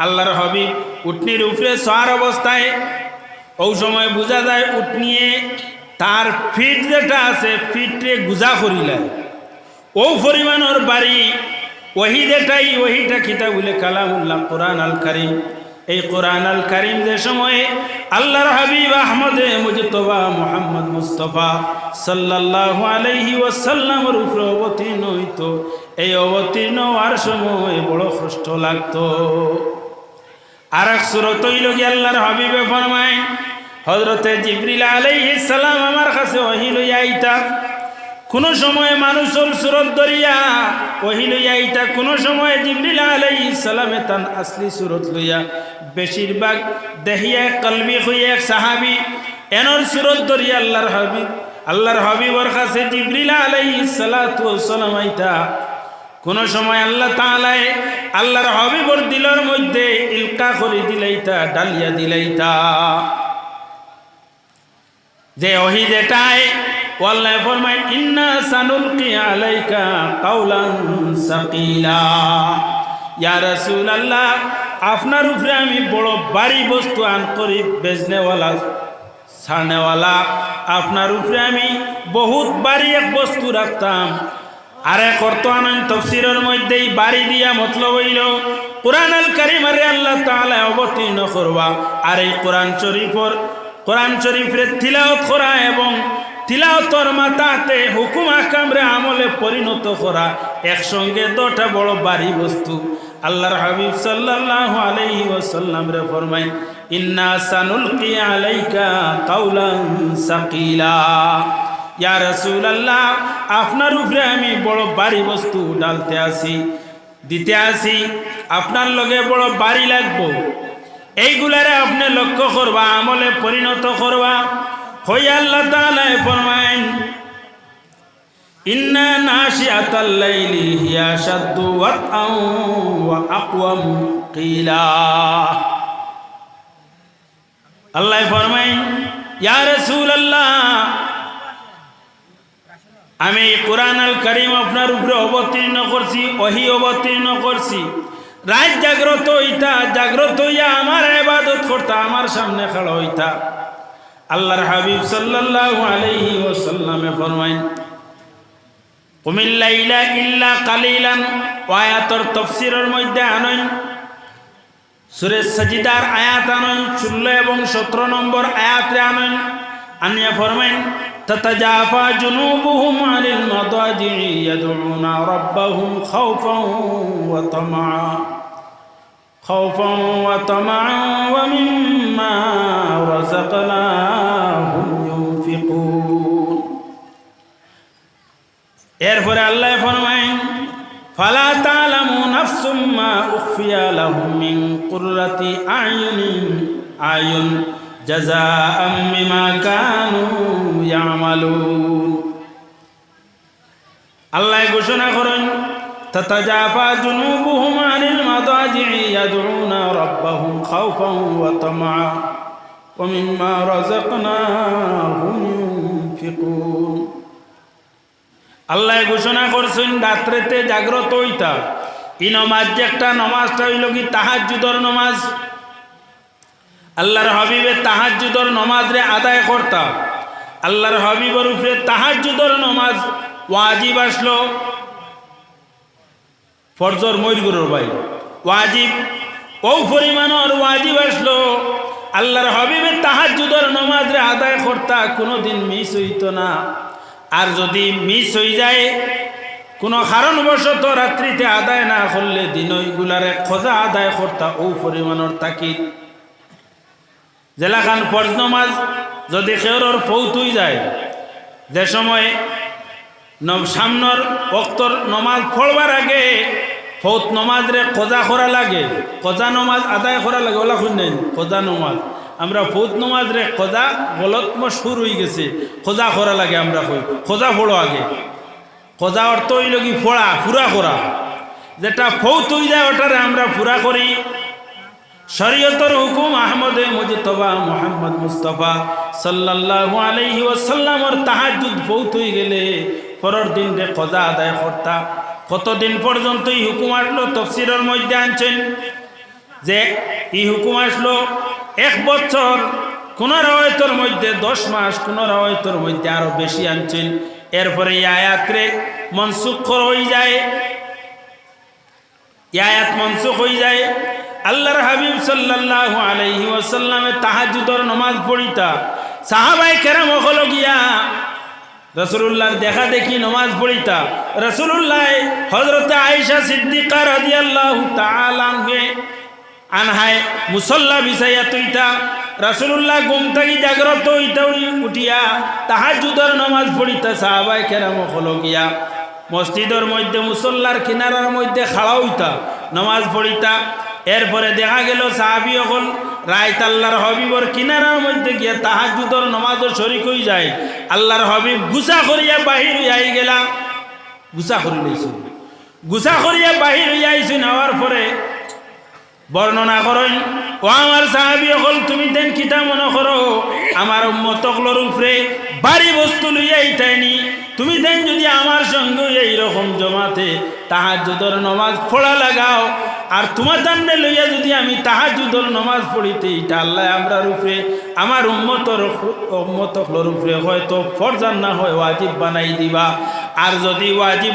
আল্লাহর হাবিব উটনির উপরে সওয়ার অবস্থায় ওই সময় বোঝা যায় উটনিয়ে তার ফিট যেটা আছে ফিটে গুজা করিলেন ও পরিমাণর বাড়ি ওহি যেটাই ওহিটা কিতাব বলে কালামুল্লাহ কোরআন আল কারীম। এই কোরআন আল কারীম যে সময়ে আল্লাহর হাবিব আহমদে মুজতবা মুহাম্মদ মুস্তাফা সাল্লাল্লাহু আলাইহি ওয়াসাল্লামের উপরে অবতীর্ণ হইত, এই অবতীর্ণ হওয়ার সময় বড় কষ্ট লাগতো। আর এক সূরত হইল কি আল্লাহর হাবিবে ফরমায় হযরতে জিবরিল আলাইহিস সালাম আমার কাছে ওহী লইয়া আইতা, কোন সময় মানুষের সুরত ধরিয়া ওহী লইয়া আইতা, কোন সময় জিবরিল আলাইহিস সালামে তান আসলি সুরত লইয়া, বেশিরভাগ দেহিয়া কলবি হইয়া এক সাহাবী এনর সুরত ধরিয়া আল্লাহর হাবিবর কাছে জিবরিল আলাইহিস সালাতু ওয়াস সালাম আইতা। কোন সময় আল্লাহ তাআলা আল্লাহর হাবিবর দিলের মধ্যে ইলকা করে দিলাইতা, ডালিয়া দিলাইতা, যে ওহী যেটাই আল্লাহ ফরমায় ইন্না সানুলকি আলাইকা কাওলান সাকিলা। ইয়া রাসূলুল্লাহ, আপনার উপরে আমি বড় ভারী বস্তু আন করি বেজনেওয়ালা ছাড়নেওয়ালা, আপনার উপরে আমি বহুত ভারী এক বস্তু রাখতাম। আর এক অর্থ আনন্দ তফসিরের মধ্যেই বাড়ি দিয়া মতলব হইল কোরআন আল কারীমের আল্লাহ তাআলা অবতীর্ণ করবা, আর এই কোরআন শরীফের তিলাওয়াত করা এবং তিলাওয়াতর মাথাতে হুকুম আহকামরে আমলে পরিণত করা একসঙ্গে দুটা বড় ভারী বস্তু। আল্লাহর হাবিব সাল্লাল্লাহু আলাইহি ওয়াসাল্লাম রে ফরমায় ইন্না সানুলকি আলাইকা কাওলান সাকিলা। ইয়া রাসূলুল্লাহ, আপনার উপরে আমি বড় ভারী বস্তু ডালতে আসি, দিতে আসি, আপনার লগে বড় ভারী লাগবো, এইগুলারে আপনি লক্ষ্য করবা, আমলে পরিণত করবা। হই আল্লাহ তাআলা ফরমায়েন ইন্না নাশিআতাল লাইলি হিয়া শাদ্দু ওয়াতআন ওয়া আকওয়াম কিলা। আল্লাহ ফরমায়েন ইয়া রাসূলুল্লাহ, আমি কোরআন আল কারীম আপনার উপরে অবতীর্ণ করছি, ওহী অবতীর্ণ করছি। রাত জাগ্রত হইতা, জাগ্রত হইয়া আমার ইবাদত করতা, আমার সামনে খাড়া হইতা। আল্লাহর হাবিব সাল্লাল্লাহু আলাইহি ওয়াসাল্লামে ফরমায়েন কুমিল লাইলা ইল্লা কালিলান। আয়াতের তাফসীরের মধ্যে আনন সূরা সাজদার আয়াত আনন 16 এবং 17 নম্বর আয়াতে আনন আনিয়া ফরমায়েন তাতাজাফা জুনুবুহুম আনিল মাদাজি'i ইয়াদউনা রাব্বাহুম খাওফান ওয়া তামাআন ওয়া মিম্মা রাযাকনাহুম ইউনফিকুন। এরপরে আল্লাহ ফরমায়েন ফালা তা'লামু নাফসুম মা উখফিয়া লাহুম মিন কুররাতি আয়ুন জাযাআম বিমা কানু ইয়ামালুন। আল্লাহ ঘোষণা করেন তাতাজাফা জুনুবুহুম আনিল মাদাজি'i ইয়াদউনা রাব্বাহুম খাওফান ওয়া তামাআন ওয়া মিম্মা রাযাকনাহুম ইউনফিকুন। আল্লাহ ঘোষণা করছেন রাত্রেতে জাগ্রত হইতা। এই নমাজ যে একটা নমাজটা হইল কি তাহাজ্জুদের নমাজ। আল্লাহর হাবিবে তাহাজ্জুদের নমাজ রে আদায় করতা। আল্লাহর হাবিবের উপরে তাহাজ্জুদের নমাজ ওয়াজিব আসলো, ফরজর মইরগুরর ভাই ওয়াজিব ও পরিমাণর ওয়াজিব আসলো। আল্লাহর হাবিবে তাহাজ্জুদের নমাজ রে আদায় করতা, কোনোদিন মিস হইত না। আর যদি মিস হয়ে যায় কোনো কারণবশত রাত্রিতে আদায় না করলে দিন ওইগুলারে খোঁজা আদায় করতা ও পরিমাণর তাকিদ। জেলাখান ফরজ নমাজ যদি খেয়রর ফৌত হয়ে যায়, যে সময় সামনের ওক্তর নমাজ পড়বার আগে ফৌত নমাজ রে খোঁজা করা লাগে, খোঁজা নমাজ আদায় করা লাগে, ওলা শুনেন খোঁজা নমাজ। আমরা ফৌত নমাজ রে খোঁজা গলত শুরু হয়ে গেছে, খোঁজা করা লাগে। আমরা কই খোঁজা পড়ো আগে। খোঁজা অর্থ হইল কি ফোড়া, পুরা করা। যেটা ফৌত হয়ে যায় ওটারে আমরা পুরা করি। শরীয়তের হুকুম আহমদে মুজতবা মুহাম্মদ মুস্তাফা সাল্লাল্লাহু আলাইহি ওয়াসাল্লামের তাহাজ্জুদ ফৌত হয়ে গেলে পরের দিন রে খোঁজা আদায় করতা। কতদিন পর্যন্ত এই হুকুম আসলো? তাফসীরের মধ্যে আনছেন যে এই হুকুম আসলো 1 বছর, কোন রাওয়ায়াতের মধ্যে 10 মাস, কোন রাওয়ায়াতের মধ্যে আরো বেশি আনছেন। এরপরে এই আয়াতরে মনসুখ হয়ে যায়, এই আয়াত মনসুখ হয়ে যায়। আল্লাহর হাবিব সাল্লাল্লাহু আলাইহি ওয়াসাল্লামে তাহাজ্জুদের নামাজ পড়িতা, সাহাবায়ে কেরাম হলো গিয়া রাসূলুল্লাহর দেখা দেখি নামাজ পড়িতা। রাসূলুল্লাহ হযরতে আয়েশা সিদ্দিকা রাদিয়াল্লাহু তাআলা আনহায় মুসল্লা বিছাইয়া তুইতা, রাসূলুল্লাহ ঘুম থেকে জাগ্রত হইতা, উঠিয়া তাহাজ্জুদের নামাজ পড়িতা। সাহাবায়ে কেরাম হলো গিয়া মসজিদের মধ্যে মুসল্লার কিনারার মধ্যে খাড়া হইতা, নামাজ পড়িতা। এরপরে দেখা গেল সাহাবী হল রাইত আল্লাহর হাবিবর কিনারার মধ্যে গিয়া তাহাজ্জুদের নামাজও শরীক হয়ে যায়। আল্লাহর হাবিব গুসা করিয়া বাহির হইয়া গেলা, গুসা করি লইছে, গুসা করিয়া বাহির হইয়া আইছেন। হওয়ার পরে বর্ণনা করেন, ও আমার সাহাবী হল তুমি দেন কিতা মনে করো আমার উম্মতকলর উপরে ভারী বস্তু লইয়া আইতাইনি, তুমি দেন যদি আমার সঙ্গে এইরকম জমাতে তাহাজ্জুদের নামাজ পড়া লাগাও, আর তোমার দান্ডে লইয়া যদি আমি তাহাজ্জুদের নামাজ পড়িতে, এটা আল্লাহ আমরার উপরে আমার উম্মতকলর উপরে হয়তো ফরজান না হয় ওয়াজিব বানাই দিবা। আর যদি ওয়াজিব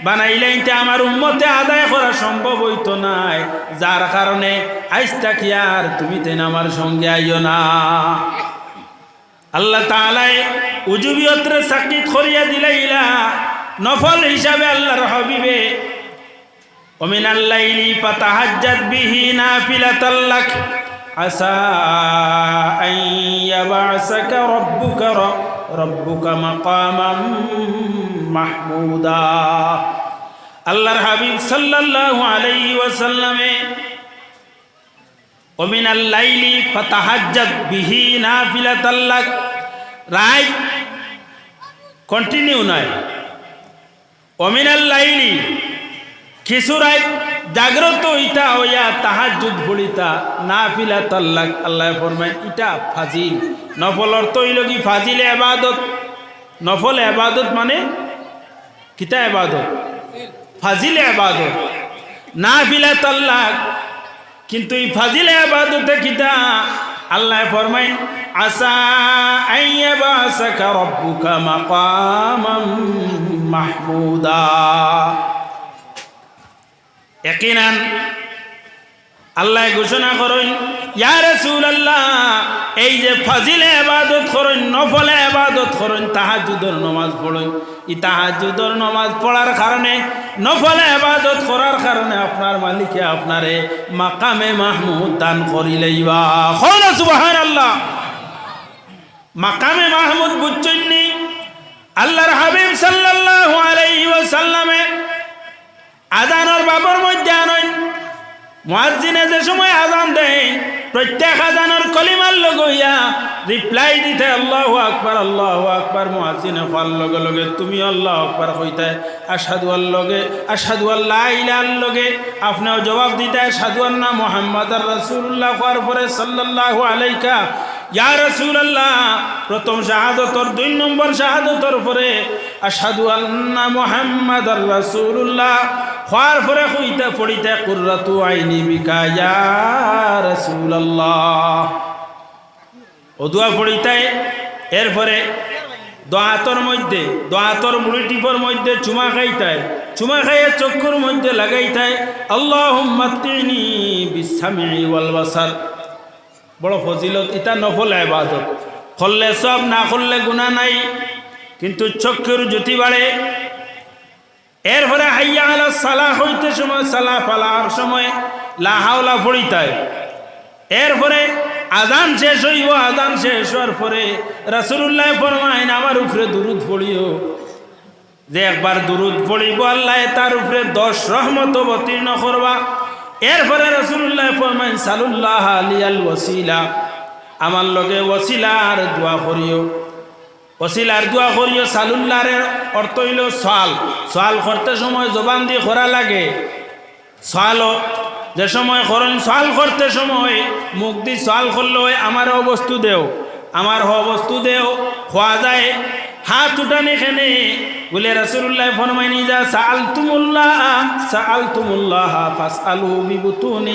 বানাইলাইতে আমার উম্মতে আদায় করা সম্ভব হইতো নাই, যার কারণে আইস্তা কি আর তুমি তেন আমার সঙ্গে আইও না। আল্লাহ তাআলা উজুবিয়তরে সাকিত করিয়া দিলাইলা নফল হিসাবে আল্লাহর হাবিবে ওমিনাল লাইলি ফাতাহাজ্জাত বিহি নাফিলাতাল লাক আসা আন ইয়াবআসাকা রাব্বুকা মাকামান মাহমুদা। আল্লাহর হাবিব সাল্লাল্লাহু আলাইহি ওয়াসাল্লামে ওমিনাল লাইলি ফাতাহাজ্জাত বিহি নাফিলাতাল লাক, রাইট কন্টিনিউ নয়, ওমিনাল লাইলি কিছু রাইত জাগ্রত হইতা হইয়া তাহাজ্জুদ পড়িতা নাফিলাতাল লাক। আল্লাহ ফরমায় এটা ফাজিল, নফল অর্থ হইল কি ফাজিল ইবাদত। নফল ইবাদত মানে কিতা ইবাদত? ফাজিল ইবাদত। নাফিলাতাল লাক কিন্তু এই ফাজিল ইবাদতে কিতা? আল্লাহ ফরমায় আসা আইয়াবাসাকা রাব্বুকা মাকামান মাহমুদা। ইয়াকিনান আল্লাহ ঘোষণা করেন, ইয়া রাসূলুল্লাহ এই যে ফাজিল ইবাদত করেন, নফল ইবাদত করেন, তাহাজ্জুদের নামাজ পড়েন, এই তাহাজ্জুদের নামাজ পড়ার কারণে, নফল ইবাদত করার কারণে আপনার মালিকে আপনারে মাকামে মাহমুদ দান করিলেইবা। কওনা সুবহানাল্লাহ। মাকামে মাহমুদ বুঝছেননি? আল্লাহর হাবিব সাল্লাল্লাহু আলাইহি ওয়াসাল্লামে আজানের বাবর মধ্যে আনেন, মুয়াজ্জিনে যে সময় আজান দেন প্রত্যেক আজানের কলিমার লগইয়া রিপ্লাই দিতে আল্লাহু আকবার আল্লাহু আকবার। মুয়াজ্জিনে কল লগে লগে তুমি আল্লাহু আকবার কইতে আশহাদু আল্লা ইলাহা লগে আপনিও জবাব দিতে আশহাদু আন্না মুহাম্মাদার রাসূলুল্লাহ করার পরে সাল্লাল্লাহু আলাইকা ইয়া রাসূলুল্লাহ প্রথম শাহাদাতর 2 নম্বর শাহাদাতর পরে আশহাদু আন্না মুহাম্মাদার রাসূলুল্লাহ খার পরে কইতে পড়িতে কুররাতু আইনি বিকা ইয়া রাসূলুল্লাহ ও দোয়া পড়িতে। এরপরে দোয়াতর মুড়ি টিপর মধ্যে চুমা খাইতে, চুমা খাইয়ে চক্ষুর মধ্যে লাগাইতে আল্লাহুম্মা তিনি বিসামি ওয়াল বাসার। বড় ফজিলত, এটা নফল ইবাদত, করলে সব, না করলে গুনাহ নাই, কিন্তু চক্ষুর জ্যোতি বাড়ে। এরপরে হাইয়া আলাস সালাহ হইতে সময়, সালাহ ফালার সময় লা হাওলা পড়িতে। এরপরে আজান শেষ হইব, আজান শেষ হওয়ার পরে রাসূলুল্লাহ ফরমায়েন আমার উপরে দুরূদ পড়িও। যে একবার দুরূদ পড়িব আল্লাহ তার উপরে 10 রহমত অবতীর্ণ করবা। এরপরে রাসূলুল্লাহ ফরমায়েন সালুল্লাহ আলিয়াল ওয়াসিলা, আমার লগে ওয়াসিলার দোয়া করিও, ওয়াসিলার দোয়া করিও। সালুল্লাহর অর্থ হইল সওয়াল করতে সময় জবান দিয়ে করা লাগে। সওয়ালও যে সময় করেন, সওয়াল করতে সময় মুখ দিয়ে সওয়াল করলে আমার বস্তু দেও, আমার বস্তু দেও খোয়া যায়। হাত উঠানে খেনে বলে রাসূলুল্লাহ ফরমাইনি যা সাআলতুমুল্লাহ ফাসআলু বিবুতুনি